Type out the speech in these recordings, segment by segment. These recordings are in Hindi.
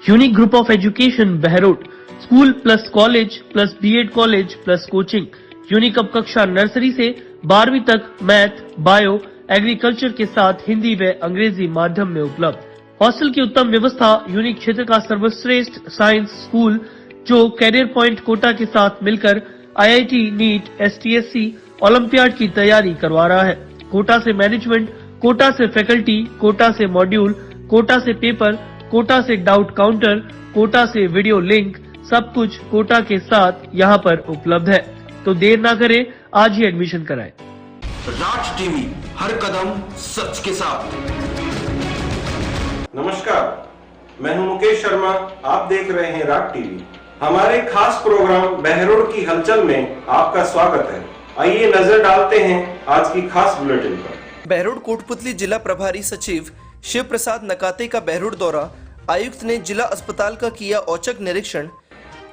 Unique group of education Behror, school plus college plus BEd college plus coaching. Unique अब कक्षा नर्सरी से 12वीं तक मैथ, बायो, एग्रीकल्चर के साथ हिंदी व अंग्रेजी माध्यम में उपलब्ध। हॉस्टल की उत्तम व्यवस्था। यूनिक क्षेत्र का सर्वश्रेष्ठ साइंस स्कूल जो कैरियर पॉइंट कोटा के साथ मिलकर आईआईटी, नीट, एसटीएससी, ओलंपियाड की तैयारी करवा रहा है। कोटा से मैनेजमेंट, कोटा से फैकल्टी, कोटा से मॉड्यूल, कोटा से पेपर, कोटा से डाउट काउंटर, कोटा से वीडियो लिंक, सब कुछ कोटा के साथ यहाँ पर उपलब्ध है। तो देर ना करें, आज ही एडमिशन कराएं। राज टीवी, हर कदम सच के साथ। नमस्कार, मैं हूं मुकेश शर्मा। आप देख रहे हैं राज टीवी। हमारे खास प्रोग्राम बहरोड की हलचल में आपका स्वागत है। आइए नजर डालते हैं आज की खास बुलेटिन पर। बहरोड कोटपुतली जिला प्रभारी सचिव शिव प्रसाद नकाते का बहरोड दौरा। आयुक्त ने जिला अस्पताल का किया औचक निरीक्षण।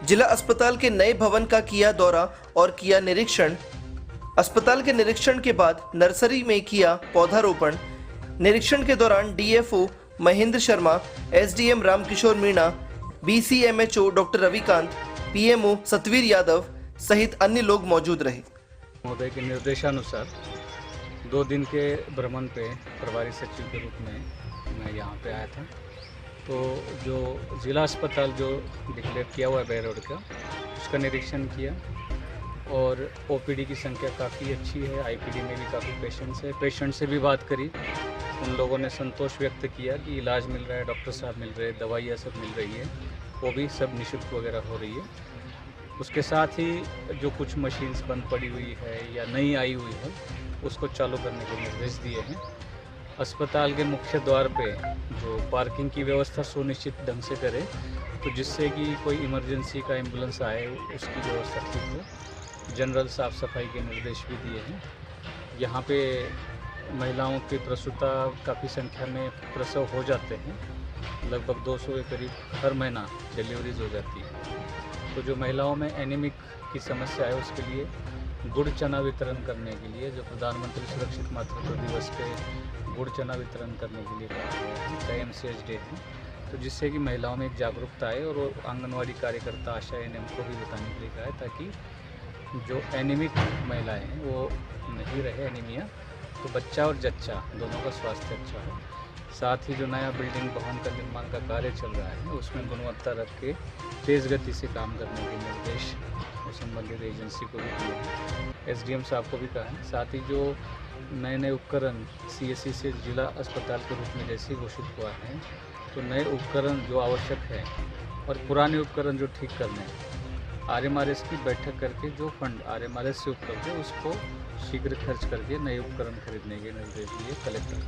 जिला अस्पताल के नए भवन का किया दौरा और किया निरीक्षण। अस्पताल के निरीक्षण के बाद नर्सरी में किया पौधारोपण। निरीक्षण के दौरान DFO Mahendra Sharma, SDM Ramkishor Meena, BCMHO doctor Ravikant, PMO Satveer Yadav सहित अन्य लोग मौजूद रहे। महोदय के निर्देशानुसार 2 दिन के भ्रमण पे प्रभारी सचिव के रूप में मैं यहाँ पे आया था। तो जो जिला अस्पताल जो डिक्लेयर किया हुआ है बहरोड का, उसका निरीक्षण किया और ओपीडी की संख्या काफ़ी अच्छी है। आईपीडी में भी काफ़ी पेशेंट्स है। पेशेंट से भी बात करी, उन लोगों ने संतोष व्यक्त किया कि इलाज मिल रहा है, डॉक्टर साहब मिल रहे हैं, दवाइयाँ सब मिल रही है, वो भी सब निःशुल्क वगैरह हो रही है। उसके साथ ही जो कुछ मशीन्स बंद पड़ी हुई है या नई आई हुई है, उसको चालू करने के निर्देश दिए हैं। अस्पताल के मुख्य द्वार पे जो पार्किंग की व्यवस्था सुनिश्चित ढंग से करे, तो जिससे कि कोई इमरजेंसी का एम्बुलेंस आए उसकी व्यवस्था ठीक हो। जनरल साफ़ सफाई के निर्देश भी दिए हैं। यहाँ पे महिलाओं की प्रसूता काफ़ी संख्या में प्रसव हो जाते हैं। लगभग 200 के करीब हर महीना डिलीवरीज हो जाती है। तो जो महिलाओं में एनीमिक की समस्या है, उसके लिए गुड़ चना वितरण करने के लिए जो प्रधानमंत्री सुरक्षित मातृत्व दिवस पे गुड़ चना वितरण करने के लिए कहा गया है, KMCH डे है, तो जिससे कि महिलाओं में एक जागरूकता आए और आंगनवाड़ी कार्यकर्ता, आशा एएनएम को भी बताने के लिए कहा है, ताकि जो एनीमिक महिलाएं हैं वो नहीं रहे एनीमिया, तो बच्चा और जच्चा दोनों का स्वास्थ्य अच्छा हो। साथ ही जो नया बिल्डिंग भवन का निर्माण का कार्य चल रहा है, उसमें गुणवत्ता रख के तेज़ गति से काम करने के निर्देश संबंधित एजेंसी को भी दिए हैं। एसडीएम साहब को भी कहा है। साथ ही जो नए उपकरण सीएससी से जिला अस्पताल के रूप में जैसे घोषित हुआ है, तो नए उपकरण जो आवश्यक है और पुराने उपकरण जो ठीक करने हैं, आरएमआरएस की बैठक करके जो फंड आरएमआरएस से उपलब्ध है उसको शीघ्र खर्च करके नए उपकरण खरीदने के निर्देश दिए। कलेक्टर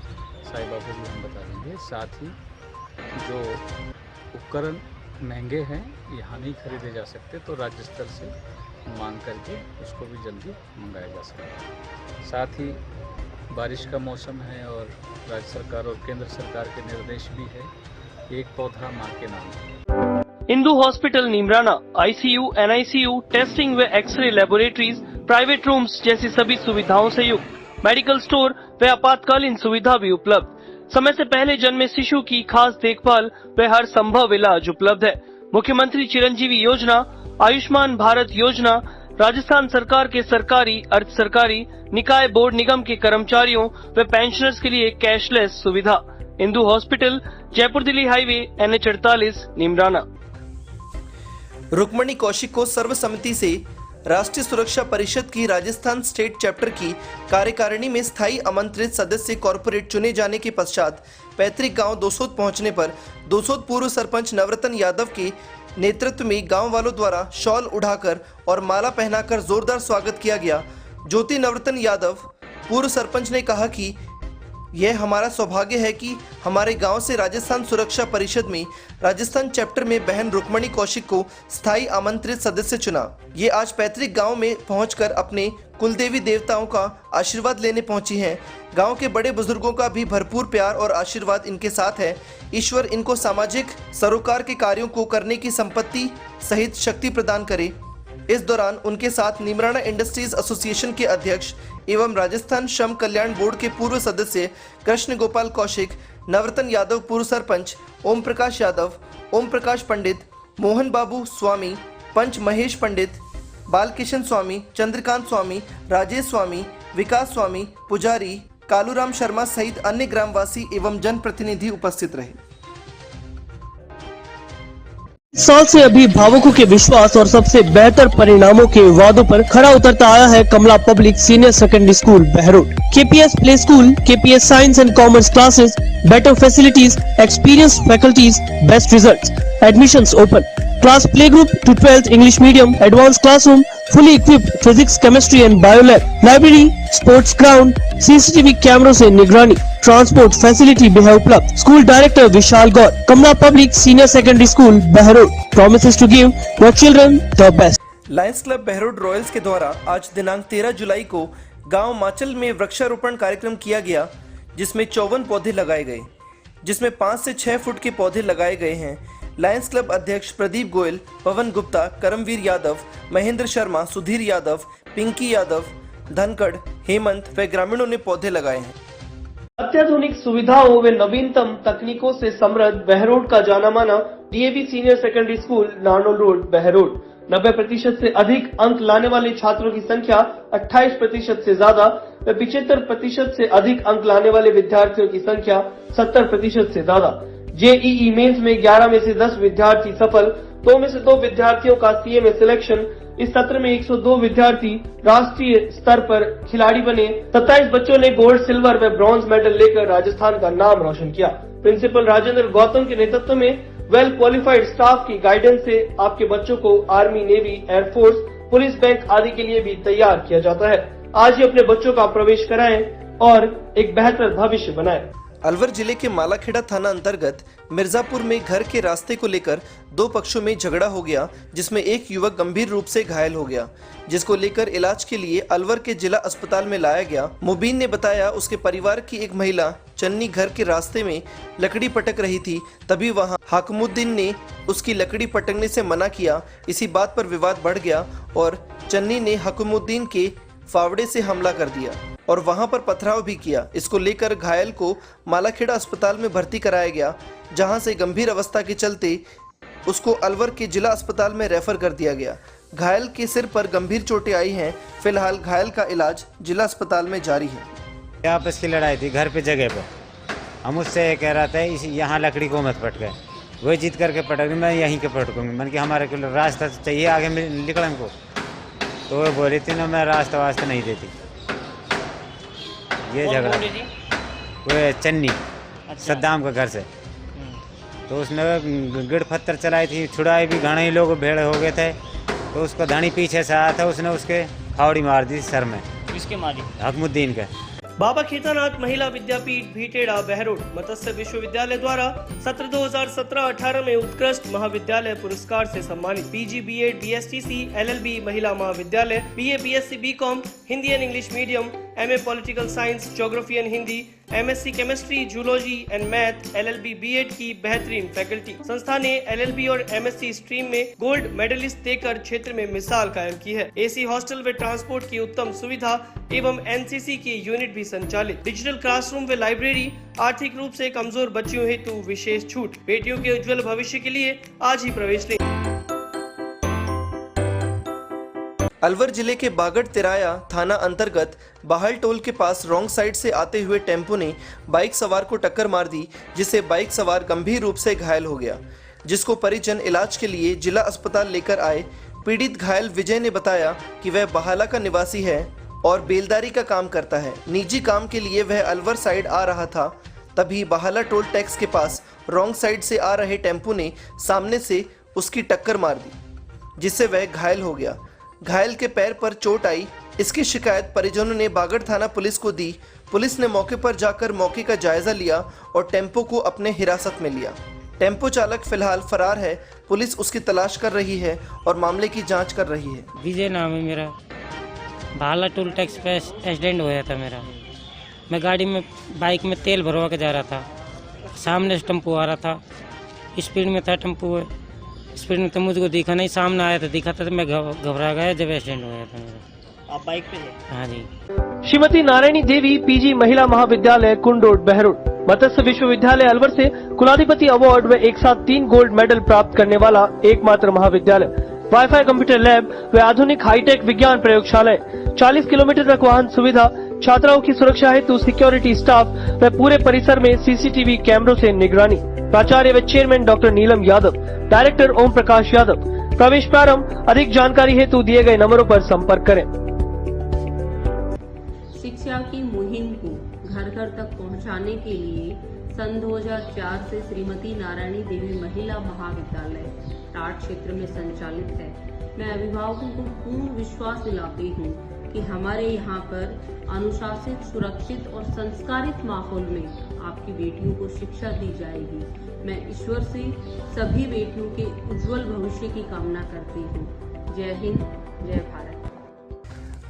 साहिबा को भी हम बता देंगे। साथ ही जो उपकरण महंगे हैं, यहाँ नहीं खरीदे जा सकते, तो राज्य स्तर से मांग करके उसको भी जल्दी मंगाया जा सकता है। साथ ही बारिश का मौसम है और राज्य सरकार और केंद्र सरकार के निर्देश भी है, एक पौधा माँ के नाम। Indu hospital Neemrana ICU, NICU, testing व एक्सरे लेबोरेटरीज, प्राइवेट रूम्स जैसी सभी सुविधाओं से युक्त मेडिकल स्टोर व आपातकालीन सुविधा भी उपलब्ध। समय से पहले जन्मे शिशु की खास देखभाल व हर संभव इलाज उपलब्ध है। मुख्यमंत्री चिरंजीवी योजना, आयुष्मान भारत योजना, राजस्थान सरकार के सरकारी, अर्ध सरकारी, निकाय, बोर्ड, निगम के कर्मचारियों व पेंशनर्स के लिए कैशलेस सुविधा। Indu hospital, Jaipur Delhi highway, NH48, Neemrana. Rukmani Kaushik को सर्वसम्मति से राष्ट्रीय सुरक्षा परिषद की राजस्थान स्टेट चैप्टर की कार्यकारिणी में स्थायी आमंत्रित सदस्य कॉर्पोरेट चुने जाने के पश्चात पैतृक गांव दोसोद पहुंचने पर दोसोद पूर्व सरपंच नवरत्न यादव के नेतृत्व में गांव वालों द्वारा शॉल उड़ाकर और माला पहनाकर जोरदार स्वागत किया गया। ज्योति नवरत्न यादव पूर्व सरपंच ने कहा कि यह हमारा सौभाग्य है कि हमारे गांव से राजस्थान सुरक्षा परिषद में राजस्थान चैप्टर में बहन रुक्मणी कौशिक को स्थायी आमंत्रित सदस्य चुना। ये आज पैतृक गांव में पहुंचकर अपने कुलदेवी देवताओं का आशीर्वाद लेने पहुंची हैं। गांव के बड़े बुजुर्गों का भी भरपूर प्यार और आशीर्वाद इनके साथ है। ईश्वर इनको सामाजिक सरोकार के कार्यों को करने की संपत्ति सहित शक्ति प्रदान करे। इस दौरान उनके साथ नीमराना इंडस्ट्रीज एसोसिएशन के अध्यक्ष एवं राजस्थान श्रम कल्याण बोर्ड के पूर्व सदस्य कृष्ण गोपाल कौशिक, नवरत्न यादव पूर्व सरपंच, ओम प्रकाश यादव, ओम प्रकाश पंडित, मोहन बाबू स्वामी, पंच महेश पंडित, बालकिशन स्वामी, चंद्रकांत स्वामी, राजेश स्वामी, विकास स्वामी, पुजारी, कालूराम शर्मा सहित अन्य ग्रामवासी एवं जनप्रतिनिधि उपस्थित रहे। साल से अभिभावकों के विश्वास और सबसे बेहतर परिणामों के वादों पर खरा उतरता आया है Kamla public senior secondary school Behror. KPS play school, KPS science and commerce classes, better facilities, experience faculties, best results, admissions open, class play group to 12th English medium, advance classroom, fully equipped physics, chemistry and bio lab, library, sports ground, CCTV कैमरों से निगरानी, ट्रांसपोर्ट फैसिलिटी भी है उपलब्ध। School director Vishal Gaur, Kamla public senior secondary school Behror promises to give your children the best। Lions Club Behror Royals के द्वारा आज दिनांक 13 जुलाई को गांव माचल में वृक्षारोपण कार्यक्रम किया गया, जिसमें 54 पौधे लगाए गए, जिसमें 5 से 6 फुट के पौधे लगाए गए हैं। लायंस क्लब अध्यक्ष प्रदीप गोयल, पवन गुप्ता, करमवीर यादव, महेंद्र शर्मा, सुधीर यादव, पिंकी यादव, धनखड़, हेमंत व ग्रामीणों ने पौधे लगाए हैं। अत्याधुनिक सुविधाओं व नवीनतम तकनीकों से समृद्ध बहरोड का जाना माना DAV senior secondary school Narnaul road Behror 90% से अधिक अंक लाने वाले छात्रों की संख्या 28% से ज्यादा व 75% से अधिक अंक लाने वाले विद्यार्थियों की संख्या 70% से ज्यादा। जेईई मेंस में 11 में से 10 विद्यार्थी सफल, 2 में से 2 विद्यार्थियों का सीए में सिलेक्शन। इस सत्र में 102 विद्यार्थी राष्ट्रीय स्तर पर खिलाड़ी बने। 27 बच्चों ने गोल्ड, सिल्वर व ब्रॉन्ज मेडल लेकर राजस्थान का नाम रोशन किया। प्रिंसिपल राजेंद्र गौतम के नेतृत्व में वेल क्वालिफाइड स्टाफ की गाइडेंस से आपके बच्चों को army, navy, air force, police, bank आदि के लिए भी तैयार किया जाता है। आज ही अपने बच्चों का प्रवेश कराएं और एक बेहतर भविष्य बनाएं। अलवर जिले के मालाखेड़ा थाना अंतर्गत मिर्जापुर में घर के रास्ते को लेकर 2 पक्षों में झगड़ा हो गया, जिसमें एक युवक गंभीर रूप से घायल हो गया, जिसको लेकर इलाज के लिए अलवर के जिला अस्पताल में लाया गया। मुबीन ने बताया उसके परिवार की एक महिला चन्नी घर के रास्ते में लकड़ी पटक रही थी, तभी वहां हाकमुद्दीन ने उसकी लकड़ी पटकने से मना किया। इसी बात पर विवाद बढ़ गया और चन्नी ने हाकमुद्दीन के फावड़े से हमला कर दिया और वहां पर पथराव भी किया। इसको लेकर घायल को मालाखेड़ा अस्पताल में भर्ती कराया गया, जहां से गंभीर अवस्था के चलते उसको अलवर के जिला अस्पताल में रेफर कर दिया गया। घायल के सिर पर गंभीर चोटें आई हैं। फिलहाल घायल का इलाज जिला अस्पताल में जारी है। आपस की लड़ाई थी घर पे जगह पे, हम उससे कह रहा था यहाँ लकड़ी को मत पटके, वही जीत करके पटक, मैं यहीं के पटकूंगी। मन कि हमारे को रास्ता चाहिए आगे निकलने को, तो वो बोली थी ना मैं रास्ता वास्ता नहीं देती। ये झगड़ा वो चन्नी सद्दाम का घर से, तो उसने गिड़ पत्थर चलाई थी, छुड़ाई भी, घने लोग भेड़ हो गए थे, तो उसको धनी पीछे से आया था, उसने उसके फावड़ी मार दी सर में। किसके मारी? हकमुद्दीन का। बाबा खेतानाथ महिला विद्यापीठ भीटेड़ा बहरोड मत्स्य विश्वविद्यालय द्वारा सत्र 2017-18 में उत्कृष्ट महाविद्यालय पुरस्कार से सम्मानित पीजी, बीएड, बीएसटीसी, एलएलबी महिला महाविद्यालय, BA, BSc, BCom, Hindi and English medium, MA political science, geography and Hindi, MSc chemistry, zoology and math, LLB, BEd की बेहतरीन फैकल्टी। संस्था ने एलएलबी और एमएससी स्ट्रीम में गोल्ड मेडलिस्ट देकर क्षेत्र में मिसाल कायम की है। एसी हॉस्टल व ट्रांसपोर्ट की उत्तम सुविधा एवं एनसीसी की यूनिट भी संचालित। डिजिटल क्लासरूम व लाइब्रेरी, आर्थिक रूप से कमजोर बच्चियों हेतु विशेष छूट। बेटियों के उज्जवल भविष्य के लिए आज ही प्रवेश लें। अलवर जिले के बागड़ तिराया थाना अंतर्गत बाहल टोल के पास रॉन्ग साइड से आते हुए टेम्पो ने बाइक सवार को टक्कर मार दी, जिससे बाइक सवार गंभीर रूप से घायल हो गया, जिसको परिजन इलाज के लिए जिला अस्पताल लेकर आए। पीड़ित घायल विजय ने बताया कि वह बहाला का निवासी है और बेलदारी का काम करता है। निजी काम के लिए वह अलवर साइड आ रहा था, तभी बहाला टोल टैक्स के पास रॉन्ग साइड से आ रहे टेम्पो ने सामने से उसकी टक्कर मार दी, जिससे वह घायल हो गया। घायल के पैर पर चोट आई। इसकी शिकायत परिजनों ने बागड़ थाना पुलिस को दी। पुलिस ने मौके पर जाकर मौके का जायजा लिया और टेम्पो को अपने हिरासत में लिया। टेम्पो चालक फिलहाल फरार है। पुलिस उसकी तलाश कर रही है और मामले की जांच कर रही है। विजय नाम है मेरा। भाला टोल टैक्स पे एक्सीडेंट हुआ था मेरा। मैं गाड़ी में बाइक में तेल भरवा के जा रहा था, सामने से टेम्पो आ रहा था, स्पीड में था टेम्पो, स्पीड में तो मुझको दिखा नहीं, सामने आया था, दिखा था तो मैं घबरा गया जब एक्सीडेंट हो गया था मेरा। आप बाइक पे थे? हाँ जी। श्रीमती नारायणी देवी, पीजी महिला महाविद्यालय कुंडोड बहरोड मत्स्य विश्वविद्यालय अलवर से कुलाधिपति अवार्ड व एक साथ 3 गोल्ड मेडल प्राप्त करने वाला एकमात्र महाविद्यालय, वाईफाई कंप्यूटर लैब व आधुनिक हाईटेक विज्ञान प्रयोगशालाएं, 40 किलोमीटर तक वाहन सुविधा, छात्राओं की सुरक्षा हेतु सिक्योरिटी स्टाफ व पूरे परिसर में सीसीटीवी कैमरों से निगरानी। प्राचार्य व चेयरमैन डॉक्टर नीलम यादव, डायरेक्टर ओम प्रकाश यादव। प्रवेश प्रारंभ। अधिक जानकारी हेतु दिए गए नंबरों पर संपर्क करें। शिक्षा की मुहिम को घर घर तक पहुंचाने के लिए सन 2004 से श्रीमती नारायणी देवी महिला महाविद्यालय टाट क्षेत्र में संचालित है। मैं अभिभावकों को पूर्ण विश्वास दिलाती हूँ कि हमारे यहाँ पर अनुशासित, सुरक्षित और संस्कारित माहौल में आपकी बेटियों को शिक्षा दी जाएगी। मैं ईश्वर से सभी बेटियों के उज्जवल भविष्य की कामना करती हूँ। जय हिंद, जय भारत।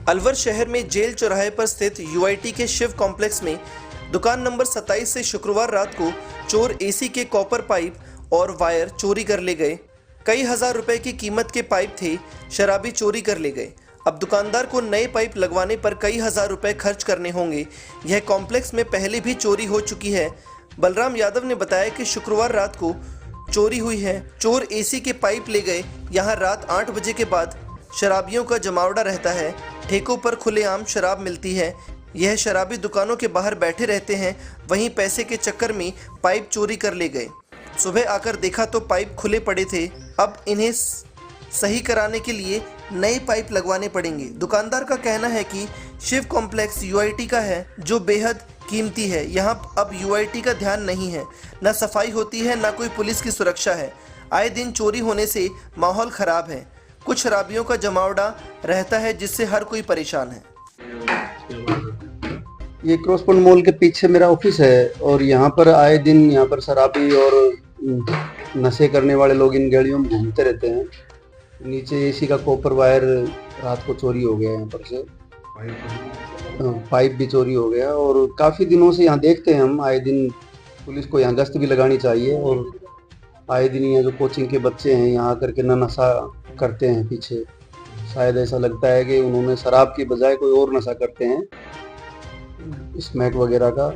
अलवर शहर में जेल चौराहे पर स्थित यूआईटी के शिव कॉम्प्लेक्स में दुकान नंबर 27 से शुक्रवार रात को चोर एसी के कॉपर पाइप और वायर चोरी कर ले गए। कई हजार रुपए की कीमत के पाइप थे, शराबी चोरी कर ले गए। अब दुकानदार को नए पाइप लगवाने पर कई हजार रुपए खर्च करने होंगे। यह कॉम्प्लेक्स में पहले भी चोरी हो चुकी है। बलराम यादव ने बताया कि शुक्रवार रात को चोरी हुई है। चोर एसी के पाइप ले गए। यहाँ रात 8 बजे के बाद शराबियों का जमावड़ा रहता है। ठेकों पर खुलेआम शराब मिलती है। यह शराबी दुकानों के बाहर बैठे रहते हैं। वहीं पैसे के चक्कर में पाइप चोरी कर ले गए। सुबह आकर देखा तो पाइप खुले पड़े थे। अब इन्हें सही कराने के लिए नए पाइप लगवाने पड़ेंगे। दुकानदार का कहना है कि शिव कॉम्प्लेक्स यूआईटी का है, जो बेहद कीमती है। यहाँ अब यूआईटी का ध्यान नहीं है, न सफाई होती है, न कोई पुलिस की सुरक्षा है। आए दिन चोरी होने से माहौल खराब है। कुछ शराबियों का जमावड़ा रहता है, जिससे हर कोई परेशान है। ये क्रॉसपॉइंट मॉल के पीछे मेरा ऑफिस है और यहाँ पर आए दिन यहाँ पर शराबी और नशे करने वाले लोग इन गाड़ियों में घूमते रहते हैं। नीचे एसी का कॉपर वायर रात को चोरी हो गया, यहाँ पर से पाइप भी चोरी हो गया। और काफ़ी दिनों से यहाँ देखते हैं हम, आए दिन पुलिस को यहाँ गश्त भी लगानी चाहिए। और आए दिन यहाँ जो कोचिंग के बच्चे हैं यहाँ आकर के नशा करते हैं पीछे। शायद ऐसा लगता है कि उन्होंने शराब की बजाय कोई और नशा करते हैं, स्मैक वगैरह का।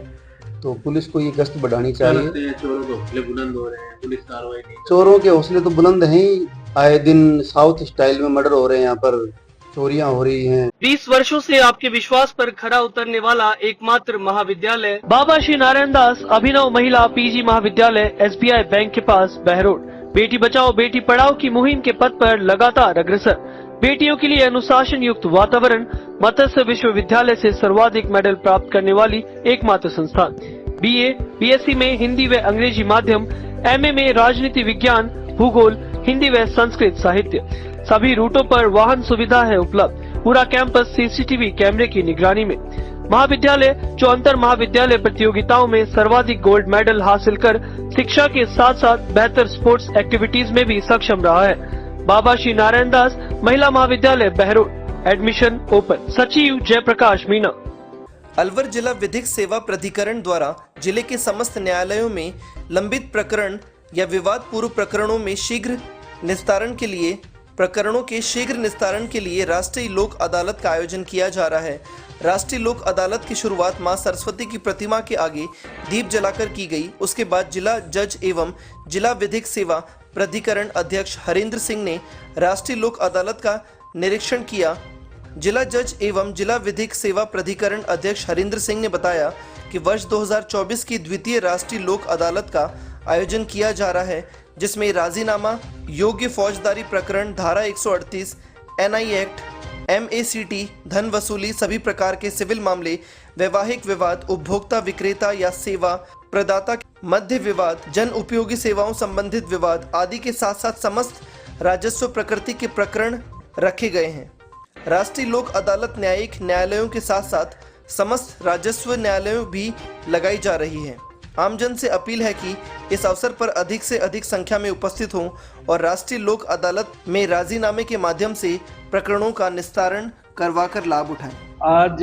तो पुलिस को ये गश्त बढ़ानी चाहिए। चोरों के हौसले बुलंद हो रहे हैं, पुलिस कार्रवाई नहीं। चोरों के हौसले तो बुलंद हैं ही। आए दिन साउथ स्टाइल में मर्डर हो रहे हैं, यहाँ पर चोरियां हो रही हैं। 20 वर्षों से आपके विश्वास पर खरा उतरने वाला एकमात्र महाविद्यालय बाबा श्री नारायण दास अभिनव महिला पीजी महाविद्यालय एसबीआई बैंक के पास बहरोड। बेटी बचाओ बेटी पढ़ाओ की मुहिम के पथ पर लगातार अग्रसर। बेटियों के लिए अनुशासन युक्त वातावरण। मत्स्य विश्वविद्यालय से सर्वाधिक मेडल प्राप्त करने वाली एकमात्र संस्थान। बीए, बीएससी में हिंदी व अंग्रेजी माध्यम, एमए में राजनीति विज्ञान, भूगोल, हिंदी व संस्कृत साहित्य। सभी रूटों पर वाहन सुविधा है उपलब्ध। पूरा कैंपस सीसीटीवी कैमरे की निगरानी में। महाविद्यालय जो अंतर महाविद्यालय प्रतियोगिताओं में सर्वाधिक गोल्ड मेडल हासिल कर शिक्षा के साथ साथ बेहतर स्पोर्ट्स एक्टिविटीज में भी सक्षम रहा है। बाबा श्री नारायण दास महिला महाविद्यालय बहरोड। Admission open. सचिव जयप्रकाश मीना। अलवर जिला विधिक सेवा प्राधिकरण द्वारा जिले के समस्त न्यायालयों में लंबित प्रकरण या विवाद पूर्व प्रकरणों में शीघ्र निस्तारण के लिए राष्ट्रीय लोक अदालत का आयोजन किया जा रहा है। राष्ट्रीय लोक अदालत की शुरुआत मां सरस्वती की प्रतिमा के आगे दीप जलाकर की गई। उसके बाद जिला जज एवं जिला विधिक सेवा प्राधिकरण अध्यक्ष हरेंद्र सिंह ने राष्ट्रीय लोक अदालत का निरीक्षण किया। जिला जज एवं जिला विधिक सेवा प्राधिकरण अध्यक्ष हरेंद्र सिंह ने बताया कि वर्ष 2024 की द्वितीय राष्ट्रीय लोक अदालत का आयोजन किया जा रहा है, जिसमें राजीनामा, योग्य फौजदारी प्रकरण, धारा 138, एनआई एक्ट, एमएसीटी, धन वसूली, सभी प्रकार के सिविल मामले, वैवाहिक विवाद, उपभोक्ता विक्रेता या सेवा प्रदाता मध्य विवाद, जन उपयोगी सेवाओं संबंधित विवाद आदि के साथ साथ समस्त राजस्व प्रकृति के प्रकरण रखे गए हैं। राष्ट्रीय लोक अदालत न्यायिक न्यायालयों के साथ साथ समस्त राजस्व न्यायालयों भी लगाई जा रही है। आमजन से अपील है कि इस अवसर पर अधिक से अधिक संख्या में उपस्थित हों और राष्ट्रीय लोक अदालत में राजीनामे के माध्यम से प्रकरणों का निस्तारण करवाकर लाभ उठाएं। आज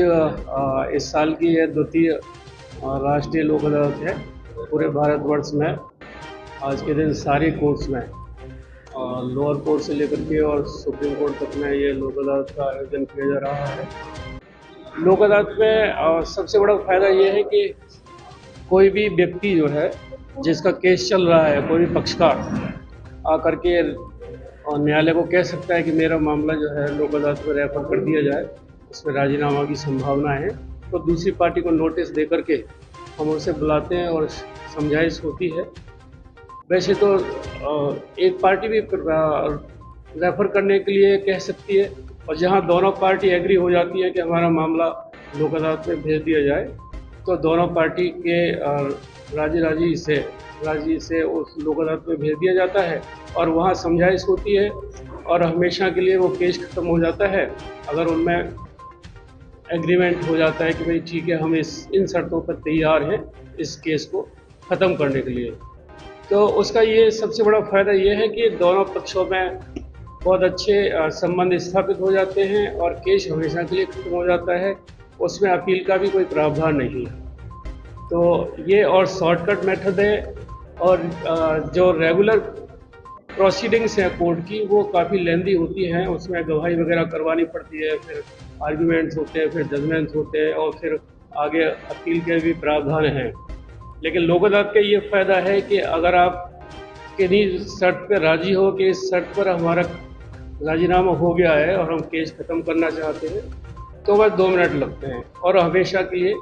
इस साल की यह द्वितीय राष्ट्रीय लोक अदालत है। पूरे भारतवर्ष में आज के दिन सारी कोर्ट्स में लोअर कोर्ट से लेकर के और सुप्रीम कोर्ट तक में ये लोक अदालत का आयोजन किया जा रहा है। लोक अदालत में सबसे बड़ा फायदा ये है कि कोई भी व्यक्ति जो है जिसका केस चल रहा है, कोई भी पक्षकार आकर के न्यायालय को कह सकता है कि मेरा मामला जो है लोक अदालत में रेफर कर दिया जाए, उसमें राजीनामा की संभावना है, तो दूसरी पार्टी को नोटिस दे करके हम उसे बुलाते हैं और समझाइश होती है। वैसे तो एक पार्टी भी रेफर करने के लिए कह सकती है, और जहां दोनों पार्टी एग्री हो जाती है कि हमारा मामला लोक अदालत में भेज दिया जाए, तो दोनों पार्टी के राजी से उस लोक अदालत में भेज दिया जाता है और वहाँ समझाइश होती है और हमेशा के लिए वो केस ख़त्म हो जाता है। अगर उनमें एग्रीमेंट हो जाता है कि भाई ठीक है, हम इन शर्तों पर तैयार हैं इस केस को ख़त्म करने के लिए, तो उसका ये सबसे बड़ा फ़ायदा ये है कि दोनों पक्षों में बहुत अच्छे संबंध स्थापित हो जाते हैं और केस हमेशा के लिए ख़त्म हो जाता है। उसमें अपील का भी कोई प्रावधान नहीं है। तो ये और शॉर्टकट मेथड है। और जो रेगुलर प्रोसीडिंग्स हैं कोर्ट की, वो काफ़ी लेंदी होती हैं, उसमें गवाही वगैरह करवानी पड़ती है, फिर आर्ग्यूमेंट्स होते हैं, फिर जजमेंट्स होते हैं और फिर आगे अपील के भी प्रावधान हैं। लेकिन लोक अदालत का ये फ़ायदा है कि अगर आप किन्हीं शर्त पर राज़ी हो कि इस शर्त पर हमारा राजीनामा हो गया है और हम केस ख़त्म करना चाहते हैं, तो बस 2 मिनट लगते हैं और हमेशा के लिए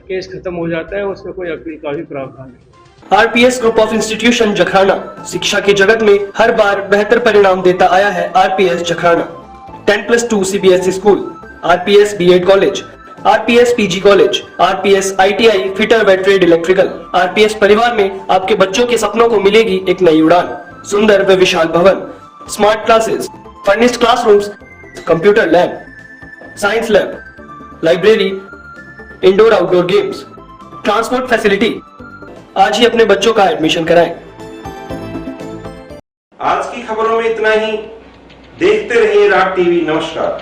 केस खत्म हो जाता है, उसमें कोई अपील का भी प्रावधान नहीं। RPS group of institution Jakhrana शिक्षा के जगत में हर बार बेहतर परिणाम देता आया है। RPS Jakhrana 10+2 CBSE school, RPS BEd college, RPS PG college, RPS ITI fitter व ट्रेड इलेक्ट्रिकल। आरपीएस परिवार में आपके बच्चों के सपनों को मिलेगी एक नई उड़ान। सुंदर व विशाल भवन, smart classes, furnished classrooms, computer lab, science lab, library, indoor outdoor games, transport facility. आज ही अपने बच्चों का एडमिशन कराएं। आज की खबरों में इतना ही। देखते रहिए राग टीवी। नमस्कार।